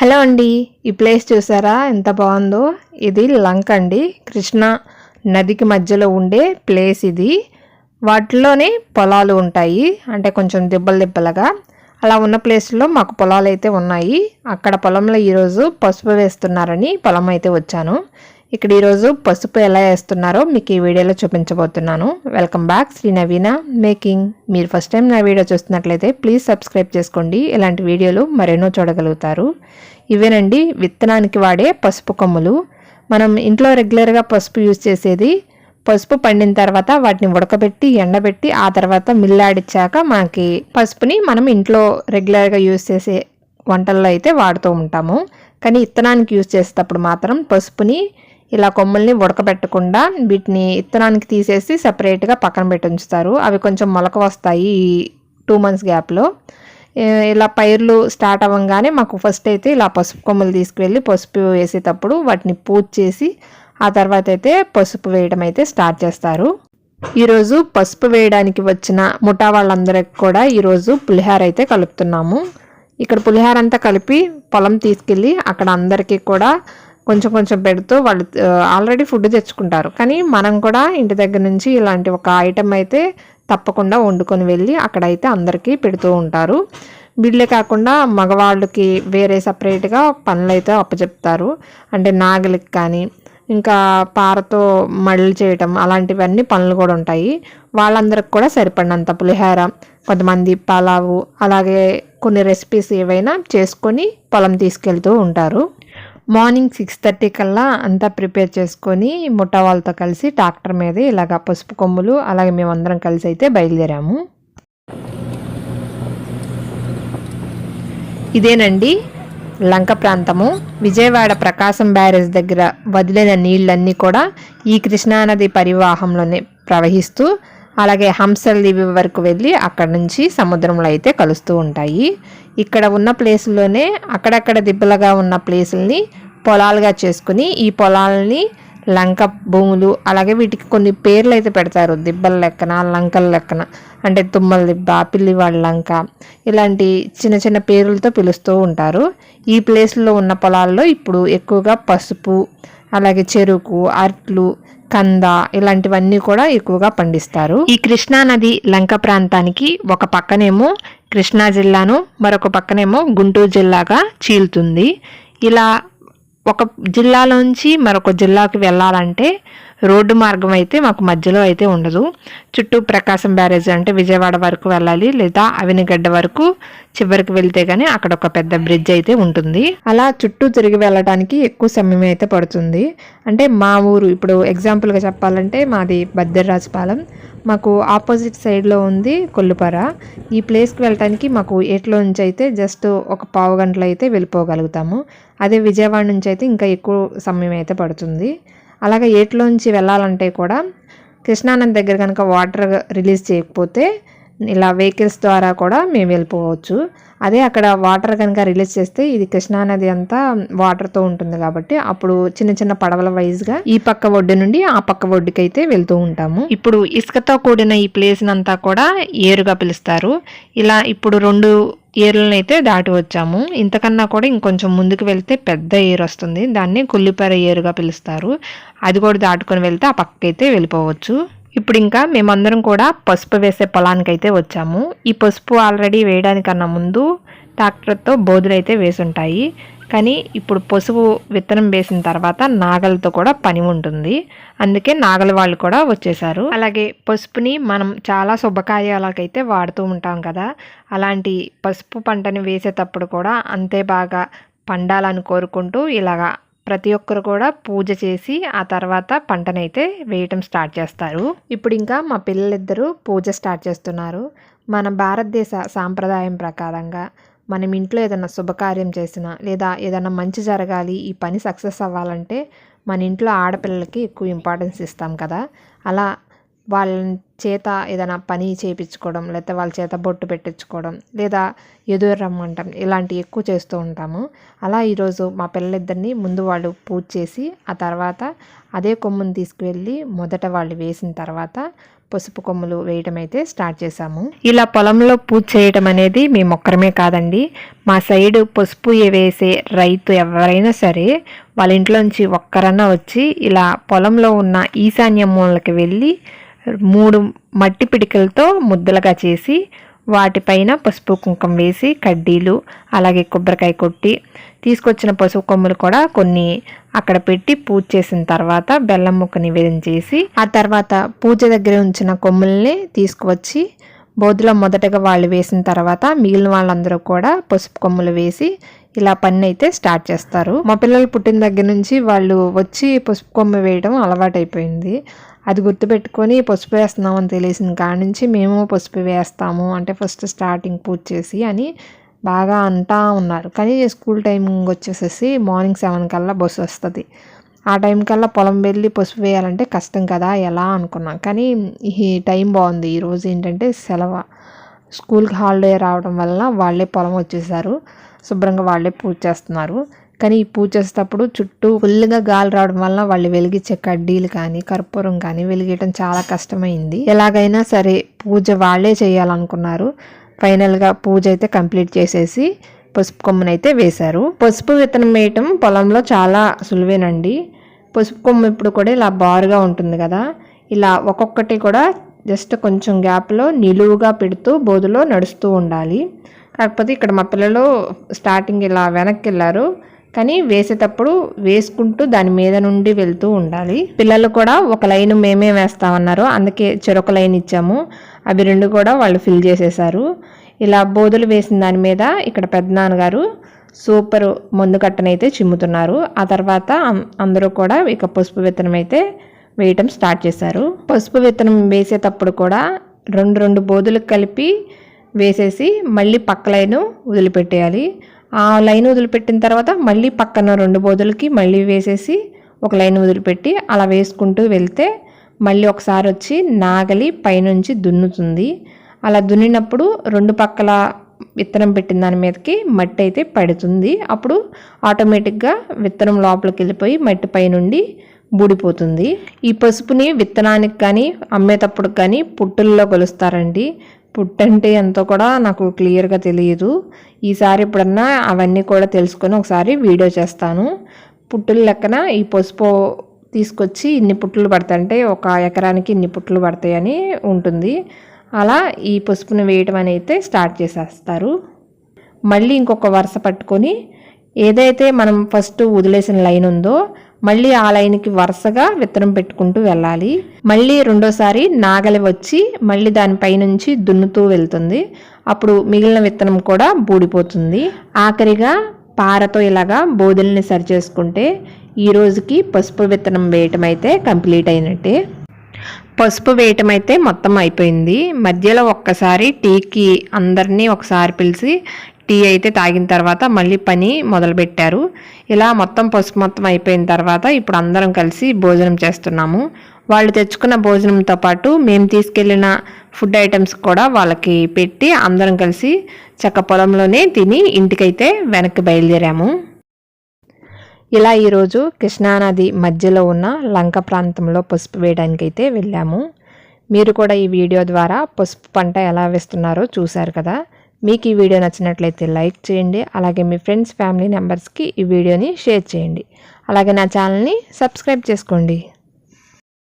Hello అండి, ఈ place చూసారా ఎంత బాగుందో. ఇది లంక అండి, కృష్ణా నదికి మధ్యలో ఉండే ప్లేస్ ఇది. వాటిలోనే పొలాలు ఉంటాయి, అంటే కొంచెం దిబ్బలుగా. అలా ఉన్న ప్లేస్లో మాకు పొలాలు అయితే ఉన్నాయి. అక్కడ పొలంలో ఈరోజు పసుపు వేస్తున్నారని పొలం అయితే వచ్చాను. ఇక్కడ ఈరోజు పసుపు ఎలా వేస్తున్నారో మీకు ఈ వీడియోలో చూపించబోతున్నాను. వెల్కమ్ బ్యాక్ శ్రీ నవీన మేకింగ్. మీరు ఫస్ట్ టైం నా వీడియో చూస్తున్నట్లయితే ప్లీజ్ సబ్స్క్రైబ్ చేసుకోండి. ఇలాంటి వీడియోలు మరెన్నో చూడగలుగుతారు. ఇవేనండి విత్తనానికి వాడే పసుపు కొమ్ములు. మనం ఇంట్లో రెగ్యులర్గా పసుపు యూజ్ చేసేది. పసుపు పండిన తర్వాత వాటిని ఉడకబెట్టి ఎండబెట్టి ఆ తర్వాత మిల్లాడిచ్చాక మనకి పసుపుని మనం ఇంట్లో రెగ్యులర్గా యూజ్ చేసే వంటల్లో అయితే వాడుతూ ఉంటాము. కానీ విత్తనానికి యూజ్ చేసేటప్పుడు మాత్రం పసుపుని ఇలా కొమ్ముల్ని ఉడకబెట్టకుండా వీటిని విత్తనానికి తీసేసి సపరేట్గా పక్కన పెట్టి ఉంచుతారు. అవి కొంచెం మొలక వస్తాయి ఈ 2 months గ్యాప్లో. ఇలా పైర్లు స్టార్ట్ అవ్వగానే మాకు ఫస్ట్ అయితే ఇలా పసుపు కొమ్ములు తీసుకువెళ్ళి పసుపు వేసేటప్పుడు వాటిని పూజ చేసి ఆ తర్వాత అయితే పసుపు వేయడం అయితే స్టార్ట్ చేస్తారు. ఈరోజు పసుపు వేయడానికి వచ్చిన ముఠా వాళ్ళందరికి కూడా ఈరోజు పులిహార అయితే కలుపుతున్నాము. ఇక్కడ పులిహార అంతా కలిపి పొలం తీసుకెళ్ళి అక్కడ అందరికీ కూడా కొంచెం కొంచెం పెడుతూ వాళ్ళు ఆల్రెడీ ఫుడ్ తెచ్చుకుంటారు. కానీ మనం కూడా ఇంటి దగ్గర నుంచి ఇలాంటి ఒక ఐటెం అయితే తప్పకుండా వండుకొని వెళ్ళి అక్కడైతే అందరికీ పెడుతూ ఉంటారు. వీళ్ళే కాకుండా మగవాళ్ళకి వేరే సపరేట్గా పనులు అయితే అప్పచెప్తారు. అంటే నాగలికి కానీ ఇంకా పారతో మళ్ళీ చేయటం అలాంటివన్నీ పనులు కూడా ఉంటాయి. వాళ్ళందరికి కూడా సరిపడినంత పులిహార, కొంతమంది పలావు, అలాగే కొన్ని రెసిపీస్ ఏవైనా చేసుకొని పొలం తీసుకెళ్తూ ఉంటారు. మార్నింగ్ 6:30 కల్లా అంతా ప్రిపేర్ చేసుకొని ముఠా వాళ్ళతో కలిసి ట్రాక్టర్ మీద ఇలాగ పసుపు కొమ్ములు అలాగే మేమందరం కలిసి అయితే బయలుదేరాము. ఇదేనండి లంక ప్రాంతము. విజయవాడ ప్రకాశం బ్యారేజ్ దగ్గర వదిలిన నీళ్ళన్నీ కూడా ఈ కృష్ణానది పరివాహంలోనే ప్రవహిస్తూ అలాగే హంసల్ దీవి వరకు వెళ్ళి అక్కడ నుంచి సముద్రంలో అయితే కలుస్తూ ఉంటాయి. ఇక్కడ ఉన్న ప్లేసుల్లోనే అక్కడక్కడ దిబ్బలుగా ఉన్న ప్లేసుల్ని పొలాలుగా చేసుకుని ఈ పొలాలని లంక భూములు అలాగే వీటికి కొన్ని పేర్లు అయితే పెడతారు. దిబ్బల లెక్కన, లంకల లెక్కన, అంటే తుమ్మల దిబ్బ, పిల్లివాళ్ళ లంక, ఇలాంటి చిన్న చిన్న పేర్లతో పిలుస్తూ ఉంటారు. ఈ ప్లేస్లో ఉన్న పొలాల్లో ఇప్పుడు ఎక్కువగా పసుపు అలాగే చెరుకు, అరట్లు, కంద ఇలాంటివన్నీ కూడా ఎక్కువగా పండిస్తారు. ఈ కృష్ణానది లంక ప్రాంతానికి ఒక పక్కనేమో కృష్ణా జిల్లాను, మరొక పక్కనేమో గుంటూరు జిల్లాగా చీలుతుంది. ఇలా ఒక జిల్లాలోంచి మరొక జిల్లాకు వెళ్ళాలంటే రోడ్డు మార్గం అయితే మాకు మధ్యలో అయితే ఉండదు. చుట్టూ ప్రకాశం బ్యారేజ్ అంటే విజయవాడ వరకు వెళ్ళాలి, లేదా అవినిగడ్డ వరకు చివరికి వెళ్తే కానీ అక్కడ ఒక పెద్ద బ్రిడ్జ్ అయితే ఉంటుంది. అలా చుట్టూ తిరిగి వెళ్ళడానికి ఎక్కువ సమయం అయితే పడుతుంది. అంటే మా ఊరు ఇప్పుడు ఎగ్జాంపుల్గా చెప్పాలంటే మాది బద్దెర్రాజపాలెం, మాకు ఆపోజిట్ సైడ్లో ఉంది కొల్లుపర. ఈ ప్లేస్కి వెళ్ళటానికి మాకు ఏట్లో నుంచి అయితే జస్ట్ ఒక 1/2 గంటలో అయితే వెళ్ళిపోగలుగుతాము. అదే విజయవాడ నుంచి అయితే ఇంకా ఎక్కువ సమయం అయితే పడుతుంది. అలాగే ఏట్లోంచి వెళ్ళాలంటే కూడా కృష్ణానది దగ్గర కనుక వాటర్ రిలీజ్ చేయకపోతే ఇలా వెహికల్స్ ద్వారా కూడా మేము వెళ్ళిపోవచ్చు. అదే అక్కడ వాటర్ కనుక రిలీజ్ చేస్తే ఇది కృష్ణానది అంతా వాటర్తో ఉంటుంది కాబట్టి అప్పుడు చిన్న చిన్న పడవల వైజ్గా ఈ పక్క ఒడ్డు నుండి ఆ పక్క ఒడ్డుకి అయితే వెళ్తూ ఉంటాము. ఇప్పుడు ఇసుకతో కూడిన ఈ ప్లేస్ అంతా కూడా ఏరుగా పిలుస్తారు. ఇలా ఇప్పుడు 2 ఏర్లను అయితే దాటి వచ్చాము. ఇంతకన్నా కూడా ఇంకొంచెం ముందుకు వెళ్తే పెద్ద ఏరు వస్తుంది, దాన్ని కొల్లిపర ఏరుగా పిలుస్తారు. అది కూడా దాటుకొని వెళ్తే ఆ పక్కకైతే వెళ్ళిపోవచ్చు. ఇప్పుడు ఇంకా మేమందరం కూడా పసుపు వేసే పొలానికి అయితే వచ్చాము. ఈ పసుపు ఆల్రెడీ వేయడానికన్నా ముందు ట్రాక్టర్తో బోధులు అయితే వేసుంటాయి. కానీ ఇప్పుడు పసుపు విత్తనం వేసిన తర్వాత నాగలతో కూడా పని ఉంటుంది, అందుకే నాగల వాళ్ళు కూడా వచ్చేసారు. అలాగే పసుపుని మనం చాలా శుభకార్యాలకైతే వాడుతూ ఉంటాం కదా, అలాంటి పసుపు పంటని వేసేటప్పుడు కూడా అంతే బాగా పండాలని కోరుకుంటూ ఇలాగా ప్రతి ఒక్కరు కూడా పూజ చేసి ఆ తర్వాత పంటనైతే వేయటం స్టార్ట్ చేస్తారు. ఇప్పుడు ఇంకా మా పిల్లలిద్దరూ పూజ స్టార్ట్ చేస్తున్నారు. మన భారతదేశ సాంప్రదాయం ప్రకారంగా మనం ఇంట్లో ఏదైనా శుభకార్యం చేసినా లేదా ఏదైనా మంచి జరగాలి, ఈ పని సక్సెస్ అవ్వాలంటే మన ఇంట్లో ఆడపిల్లలకి ఎక్కువ ఇంపార్టెన్స్ ఇస్తాం కదా. అలా వాళ్ళని చేత ఏదైనా పని చేయించుకోవడం, లేకపోతే వాళ్ళ చేత బొట్టు పెట్టించుకోవడం, లేదా ఎదురు రమ్మంటాం, ఇలాంటివి ఎక్కువ చేస్తూ ఉంటాము. అలా ఈరోజు మా పిల్లలిద్దరిని ముందు వాళ్ళు పూజ చేసి ఆ తర్వాత అదే కొమ్ముని తీసుకువెళ్ళి మొదట వాళ్ళు వేసిన తర్వాత పసుపు కొమ్ములు వేయడం అయితే స్టార్ట్ చేశాము. ఇలా పొలంలో పూజ చేయడం అనేది మేము ఒక్కరమే కాదండి, మా సైడు పసుపు వేసే రైతు ఎవరైనా సరే వాళ్ళ ఇంట్లోంచి ఒక్కరన్నా వచ్చి ఇలా పొలంలో ఉన్న ఈశాన్య మూలకి వెళ్ళి 3 మట్టి పిడికలతో ముద్దలుగా చేసి వాటిపైన పసుపు కుంకుమ వేసి కడ్డీలు అలాగే కొబ్బరికాయ కొట్టి తీసుకొచ్చిన పసుపు కొమ్ములు కూడా కొన్ని అక్కడ పెట్టి పూజ చేసిన తర్వాత బెల్లం ముక్క నివేదన చేసి ఆ తర్వాత పూజ దగ్గర ఉంచిన కొమ్ముల్ని తీసుకువచ్చి బోధులో మొదటగా వాళ్ళు వేసిన తర్వాత మిగిలిన వాళ్ళందరూ కూడా పసుపు కొమ్ములు వేసి ఇలా పని అయితే స్టార్ట్ చేస్తారు. మా పిల్లలు పుట్టిన దగ్గర నుంచి వాళ్ళు వచ్చి పసుపు కొమ్ము వేయడం అలవాటైపోయింది. అది గుర్తుపెట్టుకొని పసుపు వేస్తున్నామని తెలిసిన కాడ నుంచి మేము పసుపు వేస్తాము అంటే ఫస్ట్ స్టార్టింగ్ పూజ చేసి అని బాగా అంటా ఉన్నారు. కానీ స్కూల్ టైమింగ్ వచ్చేసేసి మార్నింగ్ 7 కల్లా బస్సు వస్తుంది. ఆ టైం కల్లా పొలం వెళ్ళి పసుపు వేయాలంటే కష్టం కదా ఎలా అనుకున్నాం. కానీ ఈ టైం బాగుంది. ఈరోజు ఏంటంటే సెలవు, స్కూల్కి హాలిడే రావడం వల్ల వాళ్ళే పొలం వచ్చేసారు, శుభ్రంగా వాళ్ళే పూజ చేస్తున్నారు. కానీ ఈ పూజ చేసేటప్పుడు చుట్టూ ఫుల్గా గాలి రావడం వల్ల వాళ్ళు వెలిగించే కడ్డీలు కానీ కర్పూరం కానీ వెలిగించడం చాలా కష్టమైంది. ఎలాగైనా సరే పూజ వాళ్ళే చేయాలనుకున్నారు. ఫైనల్గా పూజ అయితే కంప్లీట్ చేసేసి పసుపు కొమ్మునైతే వేశారు. పసుపు విత్తనం వేయటం పొలంలో చాలా సులువేనండి. పసుపు కొమ్ము ఇప్పుడు కూడా ఇలా బారుగా ఉంటుంది కదా, ఇలా ఒక్కొక్కటి కూడా జస్ట్ కొంచెం గ్యాప్లో నిలువుగా పెడుతూ బోధులో నడుస్తూ ఉండాలి. కాకపోతే ఇక్కడ మా పిల్లలు స్టార్టింగ్ ఇలా వెనక్కి వెళ్ళారు, కానీ వేసేటప్పుడు వేసుకుంటూ దాని మీద నుండి వెళ్తూ ఉండాలి. పిల్లలు కూడా ఒక లైన్ మేమే వేస్తామన్నారు, అందుకే చెరొక లైన్ ఇచ్చాము. అవి 2 కూడా వాళ్ళు ఫిల్ చేసేసారు. ఇలా బోధులు వేసిన దాని మీద ఇక్కడ పెద్దనాన్నగారు సూపర్ మందు కట్టనైతే చిమ్ముతున్నారు. ఆ తర్వాత అందరూ కూడా ఇక పసుపు విత్తనం అయితే వేయటం స్టార్ట్ చేశారు. పసుపు విత్తనం వేసేటప్పుడు కూడా 2 బోధులకు కలిపి వేసేసి మళ్ళీ పక్క లైను వదిలిపెట్టేయాలి. ఆ లైన్ వదిలిపెట్టిన తర్వాత మళ్ళీ పక్కన 2 బోధులకి మళ్ళీ వేసేసి ఒక లైన్ వదిలిపెట్టి అలా వేసుకుంటూ వెళ్తే మళ్ళీ ఒకసారి వచ్చి నాగలి పైనుంచి దున్నుతుంది. అలా దున్నినప్పుడు 2 పక్కల విత్తనం పెట్టిన దాని మీదకి మట్టి అయితే పడుతుంది. అప్పుడు ఆటోమేటిక్గా విత్తనం లోపలికి వెళ్ళిపోయి మట్టి పైనుండి బూడిపోతుంది. ఈ పసుపుని విత్తనానికి కానీ అమ్మేటప్పుడు కానీ పుట్టుల్లో కొలుస్తారండి. పుట్టంటే ఎంతో కూడా నాకు క్లియర్గా తెలియదు. ఈసారి ఎప్పుడన్నా అవన్నీ కూడా తెలుసుకొని ఒకసారి వీడియో చేస్తాను. పుట్టుల లెక్కన ఈ పసుపు తీసుకొచ్చి ఇన్ని పుట్లు పడతాయంటే 1 ఎకరానికి ఇన్ని పుట్లు పడతాయని ఉంటుంది. అలా ఈ పసుపుని వేయడం అనేది స్టార్ట్ చేసేస్తారు. మళ్ళీ ఇంకొక వరుస పట్టుకొని ఏదైతే మనం ఫస్ట్ వదిలేసిన లైన్ ఉందో మళ్ళీ ఆ లైన్కి వరుసగా విత్తనం పెట్టుకుంటూ వెళ్ళాలి. మళ్ళీ రెండోసారి నాగలి వచ్చి మళ్ళీ దానిపై నుంచి దున్నుతూ వెళ్తుంది. అప్పుడు మిగిలిన విత్తనం కూడా బూడిపోతుంది. ఆఖరిగా పారతో ఇలాగా బోధుల్ని సరి చేసుకుంటే ఈ రోజుకి పసుపు విత్తనం వేయటం అయితే కంప్లీట్ అయినట్టే. పసుపు వేయటం అయితే మొత్తం అయిపోయింది. మధ్యలో ఒక్కసారి టీకి అందరినీ ఒకసారి పిలిచి టీ అయితే తాగిన తర్వాత మళ్ళీ పని మొదలుపెట్టారు. ఇలా మొత్తం పసుపు మొత్తం అయిపోయిన తర్వాత ఇప్పుడు అందరం కలిసి భోజనం చేస్తున్నాము. వాళ్ళు తెచ్చుకున్న భోజనంతో పాటు మేము తీసుకెళ్ళిన ఫుడ్ ఐటమ్స్ కూడా వాళ్ళకి పెట్టి అందరం కలిసి చక్క పొలంలోనే తిని ఇంటికైతే వెనక్కి బయలుదేరాము. ఇలా ఈరోజు కృష్ణానది మధ్యలో ఉన్న లంక ప్రాంతంలో పసుపు వేయడానికి అయితే వెళ్ళాము. మీరు కూడా ఈ వీడియో ద్వారా పసుపు పంట ఎలా వేస్తున్నారో చూశారు కదా. మీకు ఈ వీడియో నచ్చినట్లయితే లైక్ చేయండి. అలాగే మీ ఫ్రెండ్స్ ఫ్యామిలీ మెంబర్స్కి ఈ వీడియోని షేర్ చేయండి. అలాగే నా ఛానల్ని సబ్స్క్రైబ్ చేసుకోండి.